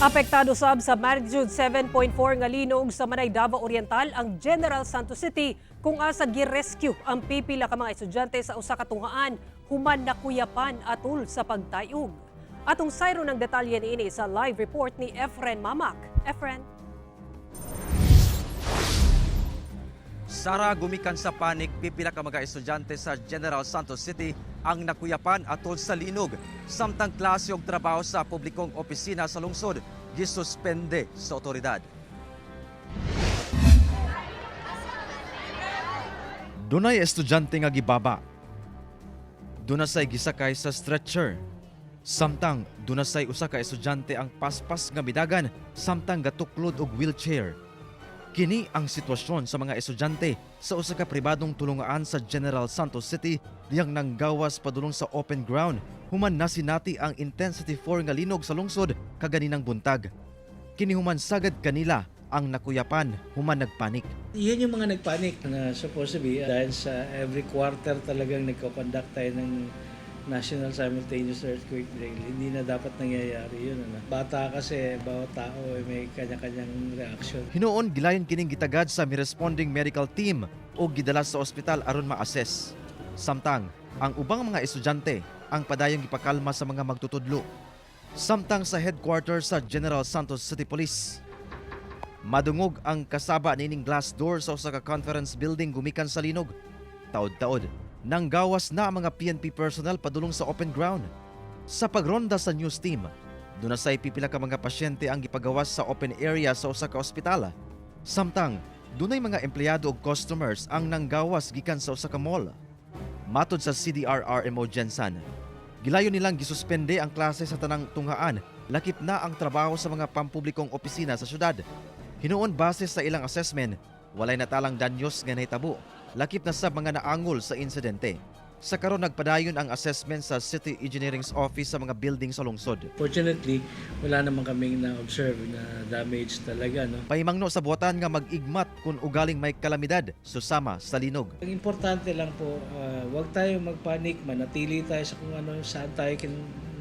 Apektado sab sa magnitude 7.4 nga linog sa Manay, Davao Oriental ang General Santos City kung asa gi-rescue ang pipila ka mga estudyante sa usa ka tunghaan human nakuyapan atol sa pagtayog. Atong sayro ng detalye niini sa live report ni Efren Mamak. Efren. Sara, gumikan sa panik, pipila ka mga estudyante sa General Santos City ang nakuyapan atol sa linog. Samtang klase og trabaho sa publikong opisina sa lungsod, gisuspende sa otoridad. Dunay estudyante nga gibaba. Dunasay gisakay sa stretcher. Samtang dunasay usa ka estudyante ang paspas nga midagan samtang gatuklod og wheelchair. Kini ang sitwasyon sa mga estudyante sa usa ka pribadong tulungaan sa General Santos City diyang nanggawas padulong sa open ground human nasinati ang intensity 4 nga linog sa lungsod kaganinang buntag. Kini human sagad kanila ang nakuyapan human nagpanik. Yun yung mga nagpanik na supposed to be dahil sa every quarter talagang nagko-conduct tayo ng National Simultaneous Earthquake Drill. Hindi na dapat nangyayari yun. Bata kasi, bawat tao may kanya-kanyang reaction. Hinuon gilayon kining gitagad sa responding medical team o gidala sa ospital aron ma-assess. Samtang ang ubang mga estudyante ang padayong gipakalma sa mga magtutudlo. Samtang sa headquarters sa General Santos City Police, madungog ang kasaba nining glass door sa usa ka conference building gumikan sa linog. Taod-taod, nanggawas na ang mga PNP personnel padulong sa open ground. Sa pagronda sa news team, dunasay pipila ka mga pasyente ang gipagawas sa open area sa usa ka ospital. Samtang, dunay mga empleyado ug customers ang nanggawas gikan sa usa ka mall. Matod sa CDRRMO Jensen, gilayon nilang gisuspende ang klase sa tanang tunghaan, lakip na ang trabaho sa mga pampublikong opisina sa syudad. Hinuon base sa ilang assessment, walay natalang danyos nga nahitabo, lakip na sa mga naangol sa insidente. Sa karon nagpadayon ang assessment sa City Engineering's office sa mga building sa lungsod. Fortunately, wala naman kaming na-observe na damage talaga. No? Pahimangno sa buhatan nga mag-igmat kung ugaling may kalamidad susama sa linog. Ang importante lang po, huwag tayo magpanik, manatili tayo sa kung ano, saan tayo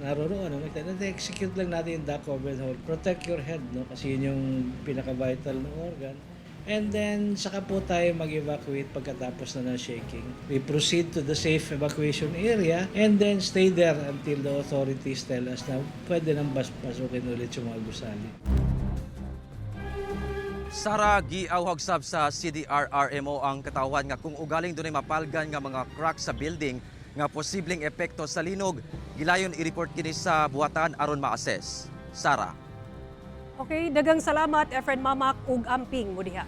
naroroon. Execute lang natin yung duck over and hold. Protect your head, no? Kasi yun yung pinaka-vital na organ. And then, saka po tayo mag-evacuate pagkatapos na ng shaking. We proceed to the safe evacuation area and then stay there until the authorities tell us na pwede nang pasukin ulit yung mga gusali. Sara, giawhag sab sa CDRRMO ang katawan nga kung ugaling dunay mapalgan nga mga crack sa building nga posibleng epekto sa linog, gilayon i-report kini sa buhatan aron ma-assess. Sara. Okay, dagang salamat Efren Mamak ug amping mo diha.